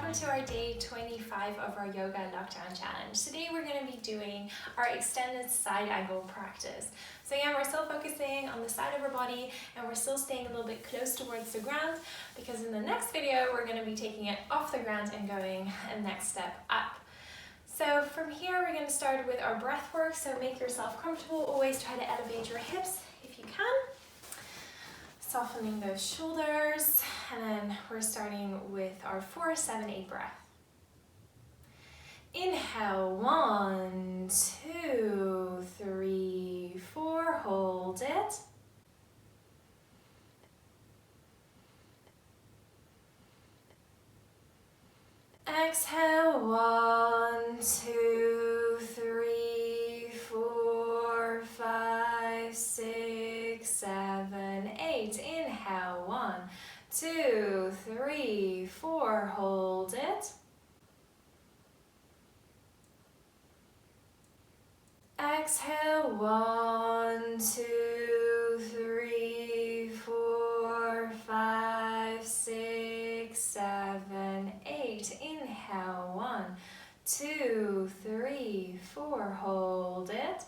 welcome to our day 25 of our yoga lockdown challenge. Today we're going to be doing our extended side angle practice. So again, we're still focusing on the side of our body and we're still staying a little bit close towards the ground, because in the next video we're going to be taking it off the ground and going a next step up. So from here we're going to start with our breath work, so make yourself comfortable. Always try to elevate your hips if you can. Softening those shoulders, and then we're starting with our 4, 7, 8 breath. Inhale, 1, 2, 3, 4, hold it. Exhale, 1, 2, 3, 4, 5, 6, 7, 8. Inhale, 1, 2, 3, 4, hold it. Exhale, 1, 2, 3, 4, 5, 6, 7, 8. Inhale, 1, 2, 3, 4, hold it.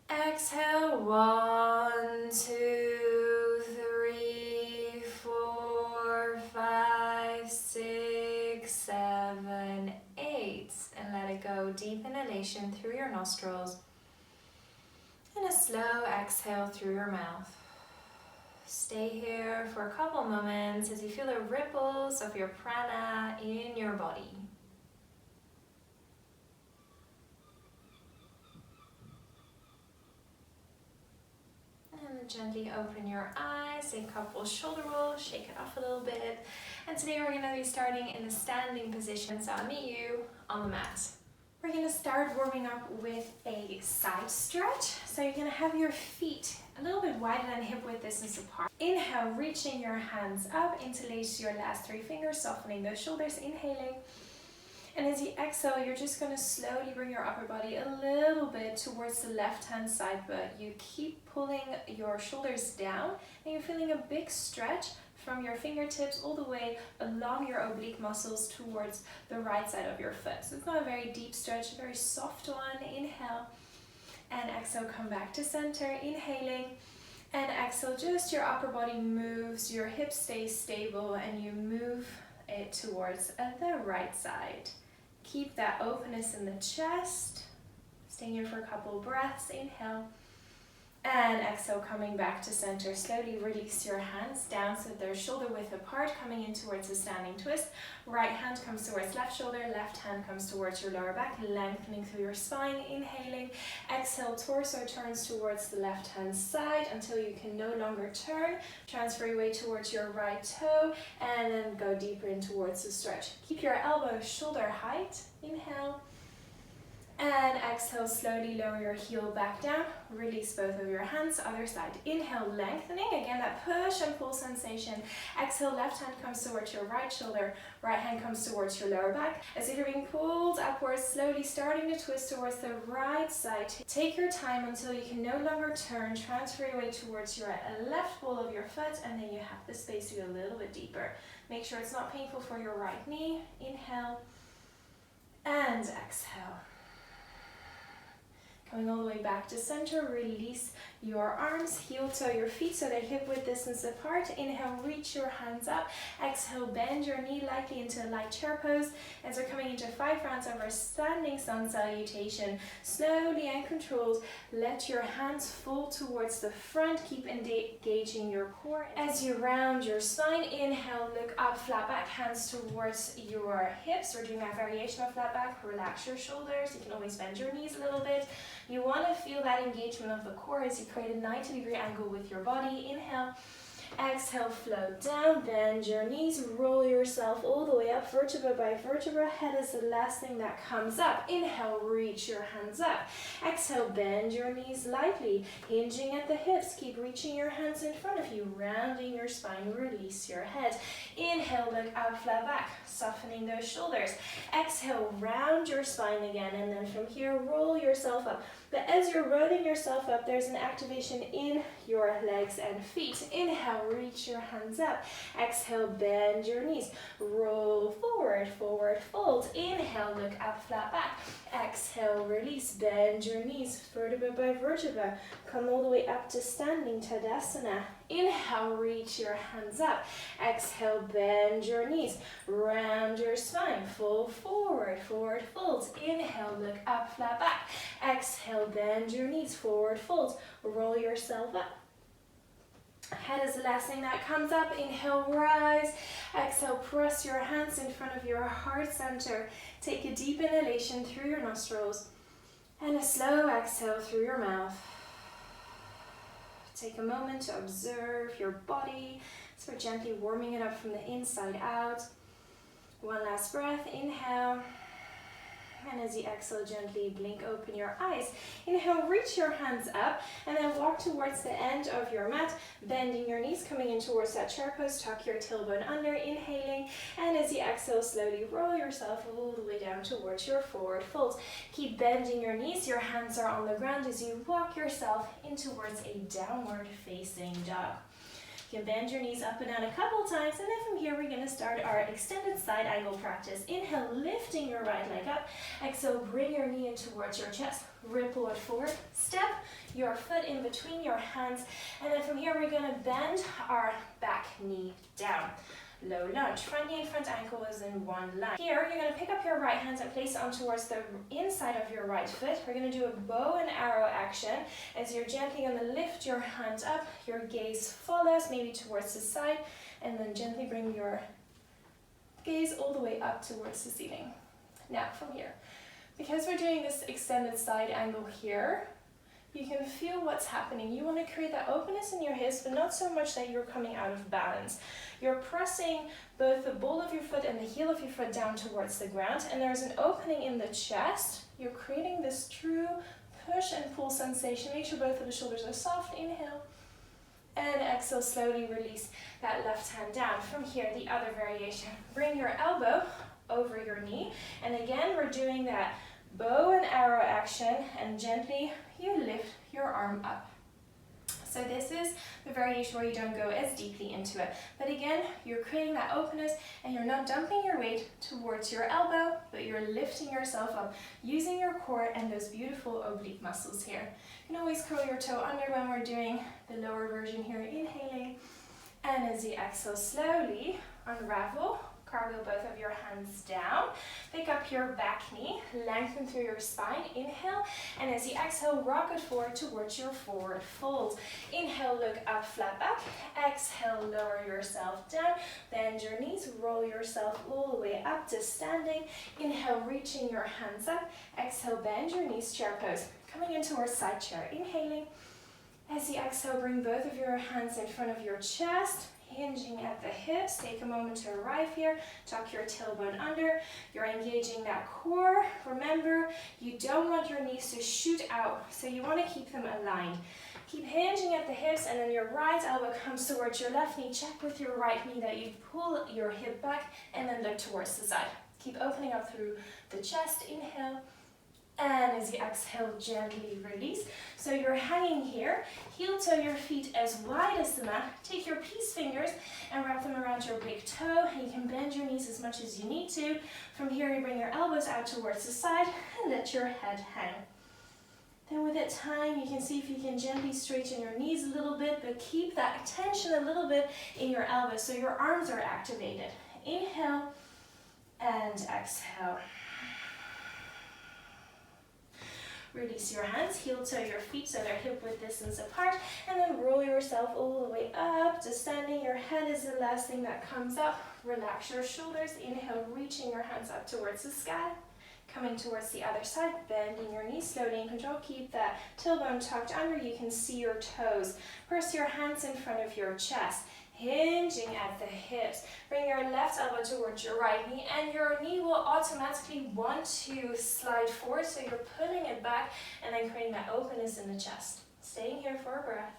Exhale, 1, 2, 3, 4, 5, 6, 7, 8. And let it go. Deep inhalation through your nostrils. And a slow exhale through your mouth. Stay here for a couple moments as you feel the ripples of your prana in your body. And gently open your eyes, a couple shoulder rolls, shake it off a little bit. And today we're going to be starting in a standing position, so I'll meet you on the mat. We're going to start warming up with a side stretch. So you're going to have your feet a little bit wider than hip width distance apart. Inhale, reaching your hands up, interlace your last 3 fingers, softening those shoulders, inhaling. And as you exhale, you're just going to slowly bring your upper body a little bit towards the left-hand side, but you keep pulling your shoulders down and you're feeling a big stretch from your fingertips all the way along your oblique muscles towards the right side of your foot. So it's not a very deep stretch, a very soft one. Inhale and exhale, come back to center, inhaling. And exhale, just your upper body moves, your hips stay stable and you move it towards the right side. Keep that openness in the chest. Staying here for a couple breaths. Inhale. And exhale, coming back to center. Slowly release your hands down so they're shoulder width apart, coming in towards a standing twist. Right hand comes towards left shoulder, left hand comes towards your lower back, lengthening through your spine. Inhaling. Exhale, torso turns towards the left hand side until you can no longer turn. Transfer your weight towards your right toe and then go deeper in towards the stretch. Keep your elbows shoulder height. Inhale. And exhale, slowly lower your heel back down. Release both of your hands, other side. Inhale, lengthening. Again, that push and pull sensation. Exhale, left hand comes towards your right shoulder. Right hand comes towards your lower back. As if you're being pulled upwards, slowly starting to twist towards the right side. Take your time until you can no longer turn. Transfer your weight towards your left ball of your foot, and then you have the space to go a little bit deeper. Make sure it's not painful for your right knee. Inhale and exhale. Coming all the way back to center, release your arms, heel toe your feet so they're hip width distance apart. Inhale, reach your hands up. Exhale, bend your knee lightly into a light chair pose. As we're coming into 5 rounds of our standing sun salutation, slowly and controlled, let your hands fall towards the front. Keep engaging your core. As you round your spine, inhale, look up, flat back, hands towards your hips. We're doing that variation of flat back. Relax your shoulders. You can always bend your knees a little bit. You want to feel that engagement of the core as you create a 90-degree angle with your body. Inhale, exhale, float down, bend your knees, roll yourself all the way up, vertebra by vertebra. Head is the last thing that comes up. Inhale, reach your hands up. Exhale, bend your knees lightly, hinging at the hips. Keep reaching your hands in front of you, rounding your spine, release your head. Inhale, look up, flat back, softening those shoulders. Exhale, round your spine again, and then from here, roll yourself up. But as you're rolling yourself up, there's an activation in your legs and feet. Inhale, reach your hands up. Exhale, bend your knees. Roll forward, forward fold. Inhale, look up, flat back. Exhale, release, bend your knees, vertebra by vertebra. Come all the way up to standing Tadasana. Inhale, reach your hands up. Exhale, bend your knees. Round your spine, fold forward, forward fold. Inhale, look up, flat back. Exhale, bend your knees, forward fold. Roll yourself up. Head is the last thing that comes up. Inhale, rise. Exhale, press your hands in front of your heart center. Take a deep inhalation through your nostrils and a slow exhale through your mouth. Take a moment to observe your body. So we're gently warming it up from the inside out. One last breath. Inhale. And as you exhale, gently blink open your eyes. Inhale, reach your hands up and then walk towards the end of your mat, bending your knees, coming in towards that chair pose. Tuck your tailbone under, inhaling. And as you exhale, slowly roll yourself all the way down towards your forward fold. Keep bending your knees. Your hands are on the ground as you walk yourself in towards a downward facing dog. You can bend your knees up and down a couple times, and then from here we're going to start our extended side angle practice. Inhale, lifting your right leg up. Exhale, bring your knee in towards your chest. Ripple it forward. Step your foot in between your hands, and then from here we're going to bend our back knee down. Low lunge. Front knee and front ankle is in one line. Here, you're going to pick up your right hand and place it on towards the inside of your right foot. We're going to do a bow and arrow action. As you're gently going to lift your hand up, your gaze follows, maybe towards the side, and then gently bring your gaze all the way up towards the ceiling. Now, from here, because we're doing this extended side angle here, you can feel what's happening. You want to create that openness in your hips, but not so much that you're coming out of balance. You're pressing both the ball of your foot and the heel of your foot down towards the ground, and there's an opening in the chest. You're creating this true push and pull sensation. Make sure both of the shoulders are soft. Inhale. And exhale, slowly release that left hand down. From here, the other variation. Bring your elbow over your knee, and again, we're doing that bow and arrow action, and gently you lift your arm up. So this is the variation where you don't go as deeply into it. But again, you're creating that openness and you're not dumping your weight towards your elbow, but you're lifting yourself up using your core and those beautiful oblique muscles here. You can always curl your toe under when we're doing the lower version here, inhaling. And as you exhale, slowly unravel. Cargo both of your hands down. Pick up your back knee, lengthen through your spine. Inhale, and as you exhale, rock it forward towards your forward fold. Inhale, look up, flat back. Exhale, lower yourself down. Bend your knees, roll yourself all the way up to standing. Inhale, reaching your hands up. Exhale, bend your knees, chair pose. Coming into our side chair. Inhaling. As you exhale, bring both of your hands in front of your chest. Hinging at the hips. Take a moment to arrive here. Tuck your tailbone under. You're engaging that core. Remember, you don't want your knees to shoot out, so you want to keep them aligned. Keep hinging at the hips, and then your right elbow comes towards your left knee. Check with your right knee that you pull your hip back, and then look towards the side. Keep opening up through the chest. Inhale. And as you exhale, gently release. So you're hanging here, heel toe your feet as wide as the mat. Take your peace fingers and wrap them around your big toe. And you can bend your knees as much as you need to. From here, you bring your elbows out towards the side and let your head hang. Then with that time, you can see if you can gently straighten your knees a little bit, but keep that tension a little bit in your elbows so your arms are activated. Inhale and exhale. Release your hands, heel toe your feet so they're hip width distance apart, and then roll yourself all the way up to standing. Your head is the last thing that comes up. Relax your shoulders. Inhale, reaching your hands up towards the sky. Coming towards the other side, bending your knees slowly in control. Keep that tailbone tucked under. You can see your toes. Press your hands in front of your chest. Hinging at the hips. Bring your left elbow towards your right knee, and your knee will automatically want to slide forward, so you're pulling it back and then creating that openness in the chest. Staying here for a breath.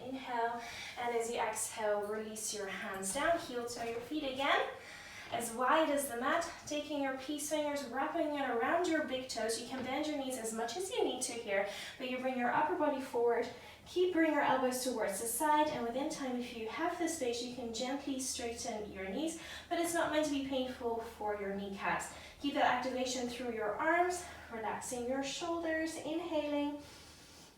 Inhale, and as you exhale, release your hands down, heel toe your feet again. as wide as the mat, taking your peace fingers, wrapping it around your big toes. You can bend your knees as much as you need to here, but you bring your upper body forward. Keep bringing your elbows towards the side, and within time, if you have the space, you can gently straighten your knees, but it's not meant to be painful for your kneecaps. Keep that activation through your arms, relaxing your shoulders, inhaling.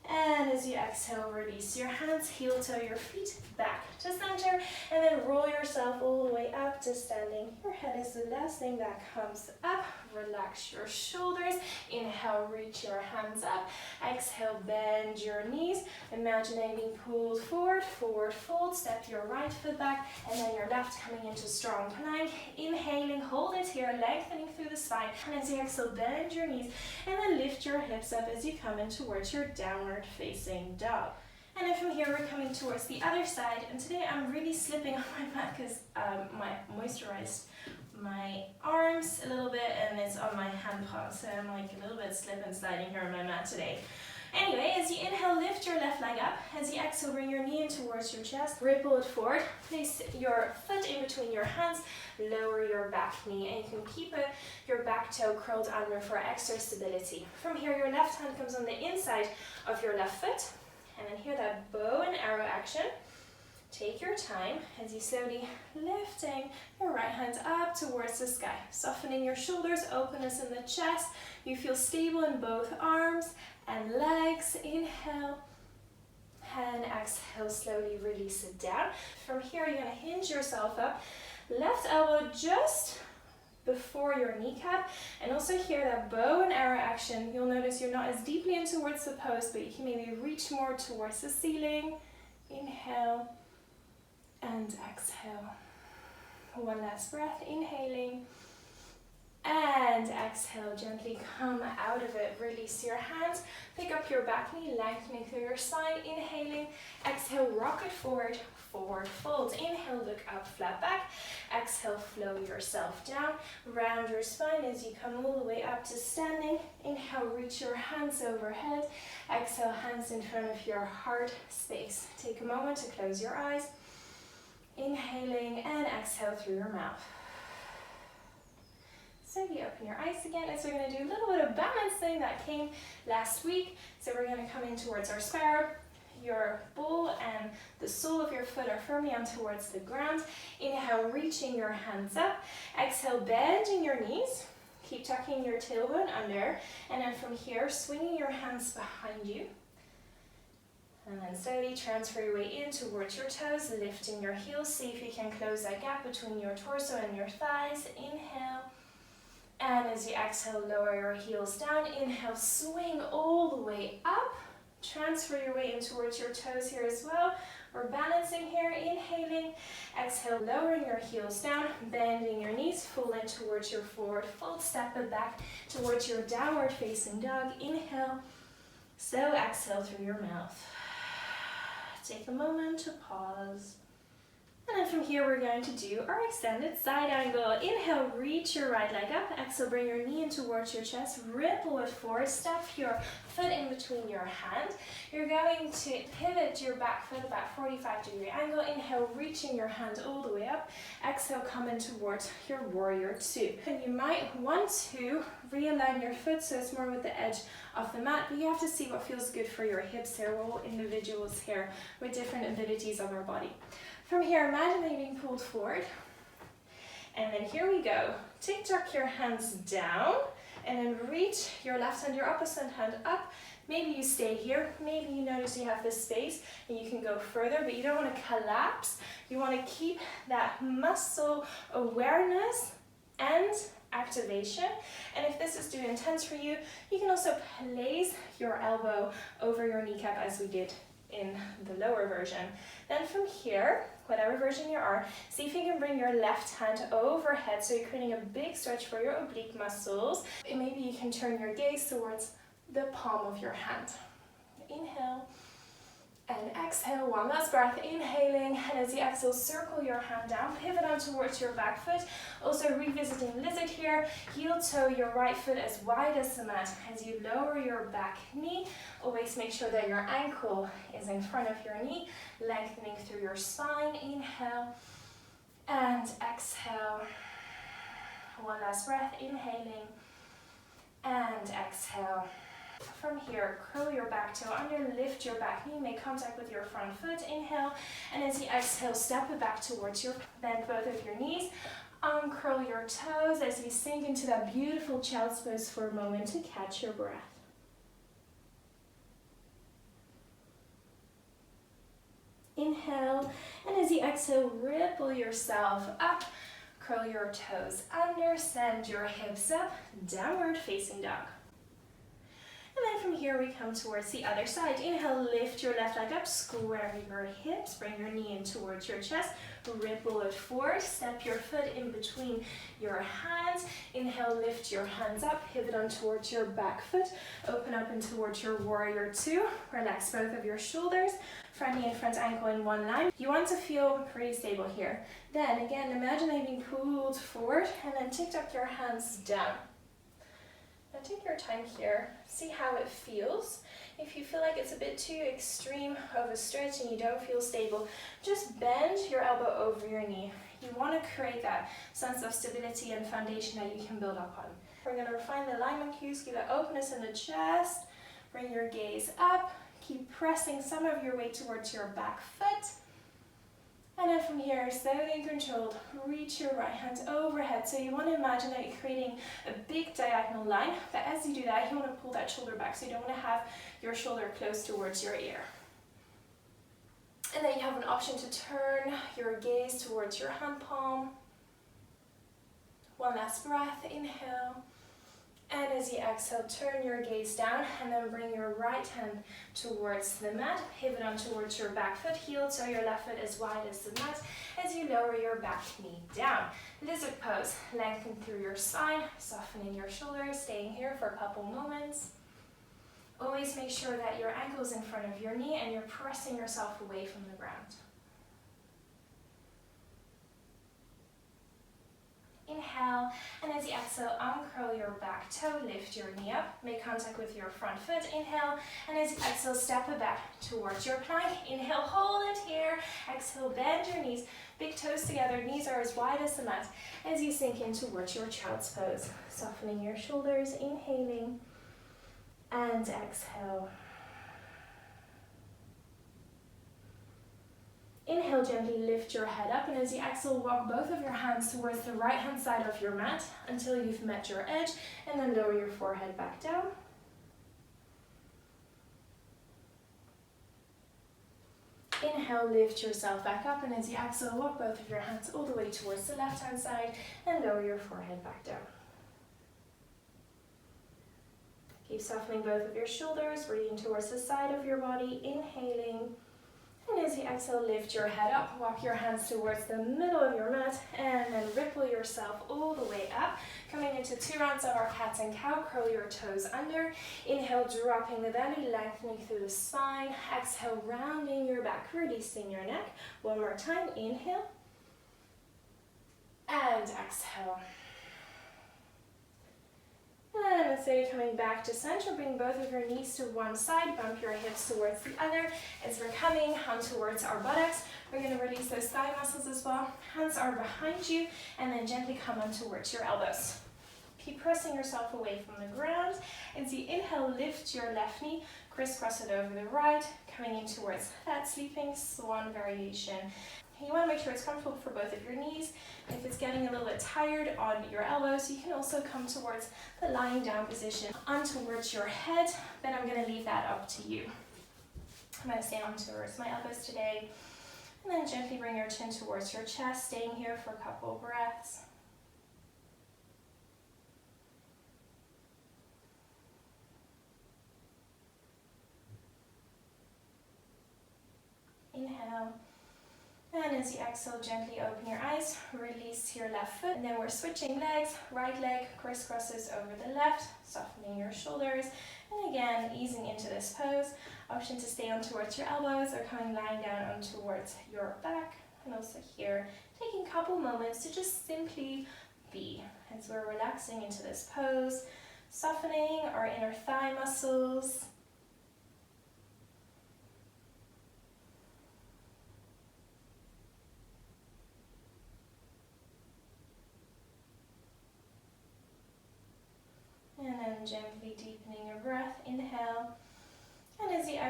And as you exhale, release your hands, heel toe your feet back to center, and then roll yourself all the way up to standing. Your head is the last thing that comes up. Relax your shoulders. Inhale, reach your hands up. Exhale, bend your knees. Imagine being pulled forward, forward fold. Step your right foot back, and then your left coming into strong plank. Inhaling, hold it here, lengthening through the spine. And as you exhale, bend your knees, and then lift your hips up as you come in towards your downward facing dog. And then from here, we're coming towards the other side. And today I'm really slipping on my mat because my moisturized my arms a little bit, and it's on my hand palm, so I'm like a little bit slip and sliding here on my mat today. Anyway, as you inhale, lift your left leg up. As you exhale, bring your knee in towards your chest, ripple it forward, place your foot in between your hands, lower your back knee, and you can keep your back toe curled under for extra stability. From here, your left hand comes on the inside of your left foot, and then here that bow and arrow action. Take your time as you slowly lifting your right hand up towards the sky, softening your shoulders, openness in the chest. You feel stable in both arms and legs. Inhale and exhale, slowly release it down. From here, you're gonna hinge yourself up, left elbow just before your kneecap, and also here that bow and arrow action. You'll notice you're not as deeply in towards the post, but you can maybe reach more towards the ceiling. Inhale and exhale. One last breath, inhaling and exhale. Gently come out of it. Release your hands, pick up your back knee, lengthening through your spine. Inhaling, exhale, rock it forward, forward fold. Inhale, look up, flat back. Exhale, flow yourself down. Round your spine as you come all the way up to standing. Inhale, reach your hands overhead. Exhale, hands in front of your heart space. Take a moment to close your eyes. Inhaling and exhale through your mouth. Slowly open your eyes again, as we're going to do a little bit of balancing that came last week. So we're going to come in towards our sparrow. Your ball and the sole of your foot are firmly on towards the ground. Inhale, reaching your hands up. Exhale, bending your knees. Keep tucking your tailbone under. And then from here, swinging your hands behind you. And then slowly transfer your way in towards your toes, lifting your heels. See if you can close that gap between your torso and your thighs. Inhale. And as you exhale, lower your heels down. Inhale, swing all the way up. Transfer your weight in towards your toes here as well. We're balancing here. Inhaling. Exhale, lowering your heels down, bending your knees, full in towards your forward fold. Step it back towards your downward facing dog. Inhale. Slow exhale through your mouth. Take a moment to pause. And then from here, we're going to do our extended side angle. Inhale, reach your right leg up. Exhale, bring your knee in towards your chest. Ripple it forward. Step your foot in between your hand. You're going to pivot your back foot about 45-degree angle. Inhale, reaching your hand all the way up. Exhale, come in towards your warrior two. And you might want to realign your foot so it's more with the edge of the mat, but you have to see what feels good for your hips here. We're all individuals here with different abilities of our body. From here, imagine being pulled forward. And then here we go. Tuck your hands down and then reach your left hand, your opposite hand up. Maybe you stay here. Maybe you notice you have this space and you can go further, but you don't want to collapse. You want to keep that muscle awareness and activation. And if this is too intense for you, you can also place your elbow over your kneecap as we did in the lower version. Then from here, whatever version you are, see if you can bring your left hand overhead so you're creating a big stretch for your oblique muscles. And maybe you can turn your gaze towards the palm of your hand. Inhale and exhale. One last breath, inhaling, and as you exhale, circle your hand down, pivot on towards your back foot. Also revisiting lizard here, heel toe your right foot as wide as the mat. As you lower your back knee, always make sure that your ankle is in front of your knee, lengthening through your spine. Inhale and exhale. One last breath, inhaling and exhale. From here, curl your back toe under, lift your back knee, make contact with your front foot, inhale, and as you exhale, step it back towards your, bend both of your knees, uncurl your toes as you sink into that beautiful child's pose for a moment to catch your breath. Inhale, and as you exhale, ripple yourself up, curl your toes under, send your hips up, downward facing dog. And then from here we come towards the other side. Inhale, lift your left leg up, square your hips, bring your knee in towards your chest, ripple it forward, step your foot in between your hands. Inhale, lift your hands up, pivot on towards your back foot, open up in towards your warrior two, relax both of your shoulders, front knee and front ankle in one line. You want to feel pretty stable here. Then again, imagine them being pulled forward and then tick up your hands down. Now take your time here, see how it feels. If you feel like it's a bit too extreme of a stretch and you don't feel stable, just bend your elbow over your knee. You want to create that sense of stability and foundation that you can build up on. We're going to refine the alignment cues, give that openness in the chest, bring your gaze up, keep pressing some of your weight towards your back foot. And then from here, slowly and controlled, reach your right hand overhead. So you want to imagine that you're creating a big diagonal line, but as you do that, you want to pull that shoulder back, so you don't want to have your shoulder close towards your ear. And then you have an option to turn your gaze towards your hand palm. One last breath, inhale. And as you exhale, turn your gaze down and then bring your right hand towards the mat. Pivot on towards your back foot, heel so your left foot is wide as the mat as you lower your back knee down. Lizard pose, lengthen through your spine, softening your shoulders, staying here for a couple moments. Always make sure that your ankle is in front of your knee and you're pressing yourself away from the ground. Inhale, and as you exhale, uncurl your back toe, lift your knee up, make contact with your front foot, inhale, and as you exhale, step it back towards your plank, inhale, hold it here, exhale, bend your knees, big toes together, knees are as wide as the mat, as you sink in towards your child's pose, softening your shoulders, inhaling, and exhale. Inhale, gently lift your head up, and as you exhale, walk both of your hands towards the right hand side of your mat until you've met your edge, and then lower your forehead back down. Inhale, lift yourself back up, and as you exhale, walk both of your hands all the way towards the left hand side and lower your forehead back down. Keep softening both of your shoulders, breathing towards the side of your body, inhaling. And as you exhale, lift your head up, walk your hands towards the middle of your mat, and then ripple yourself all the way up. Coming into 2 rounds of our cat and cow, curl your toes under. Inhale, dropping the belly, lengthening through the spine. Exhale, rounding your back, releasing your neck. One more time, inhale. And exhale. And slowly coming back to center, bring both of your knees to one side, bump your hips towards the other. As we're coming on towards our buttocks, we're going to release those thigh muscles as well. Hands are behind you, and then gently come on towards your elbows. Keep pressing yourself away from the ground. As you inhale, lift your left knee, crisscross it over the right, coming in towards that sleeping swan variation. You want to make sure it's comfortable for both of your knees. If it's getting a little bit tired on your elbows, you can also come towards the lying down position on towards your head. Then I'm going to leave that up to you. I'm going to stay on towards my elbows today. And then gently bring your chin towards your chest, staying here for a couple breaths. Inhale. And as you exhale, gently open your eyes, release your left foot, and then we're switching legs. Right leg crisscrosses over the left, softening your shoulders, and again, easing into this pose. Option to stay on towards your elbows or coming lying down on towards your back. And also here, taking a couple moments to just simply be as we're relaxing into this pose, softening our inner thigh muscles.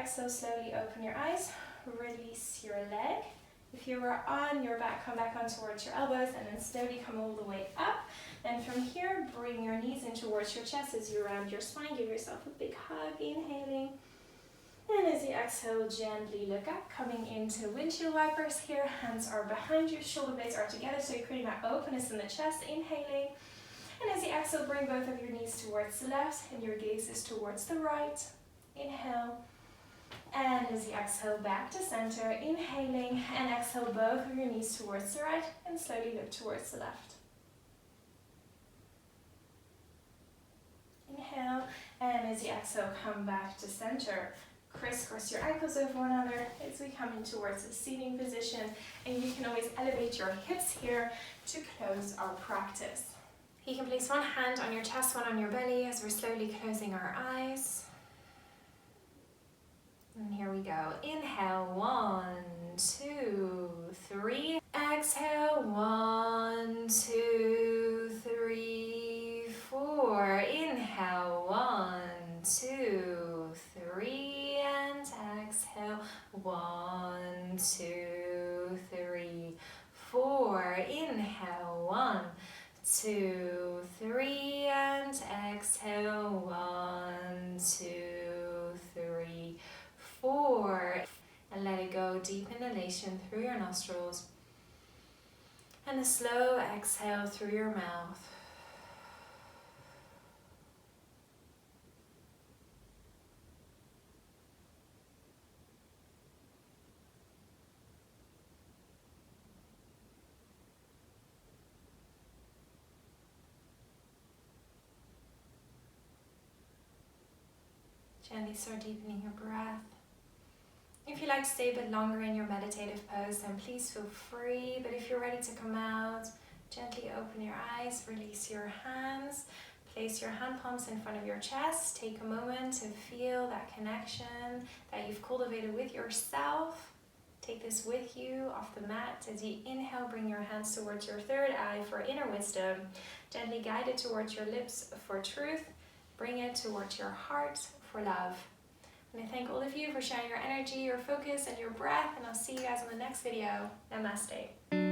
exhale, slowly open your eyes, release your leg. If you were on your back, come back on towards your elbows and then slowly come all the way up. And from here, bring your knees in towards your chest as you round your spine. Give yourself a big hug, inhaling. And as you exhale, gently look up, coming into windshield wipers here. Hands are behind you, shoulder blades are together, so you're creating that openness in the chest, inhaling. And as you exhale, bring both of your knees towards the left and your gaze is towards the right. Inhale. And as you exhale, back to center, inhaling, and exhale both of your knees towards the right and slowly look towards the left. Inhale, and as you exhale, come back to center. Crisscross your ankles over one another as we come in towards the seating position, and you can always elevate your hips here to close our practice. You can place one hand on your chest, one on your belly as we're slowly closing our eyes. And here we go. Inhale, 1, 2, 3. Exhale, 1, 2, 3, 4. Inhale, 1, 2, 3. And exhale, 1, 2, 3, 4. Inhale, 1, 2, 3. And exhale, 1, 2, 3, 4, and let it go. Deep inhalation through your nostrils and a slow exhale through your mouth. Gently start deepening your breath. If you like to stay a bit longer in your meditative pose, then please feel free. But if you're ready to come out, gently open your eyes, release your hands, place your hand palms in front of your chest. Take a moment to feel that connection that you've cultivated with yourself. Take this with you off the mat. As you inhale, bring your hands towards your third eye for inner wisdom. Gently guide it towards your lips for truth. Bring it towards your heart for love. And I thank all of you for sharing your energy, your focus, and your breath, and I'll see you guys in the next video. Namaste.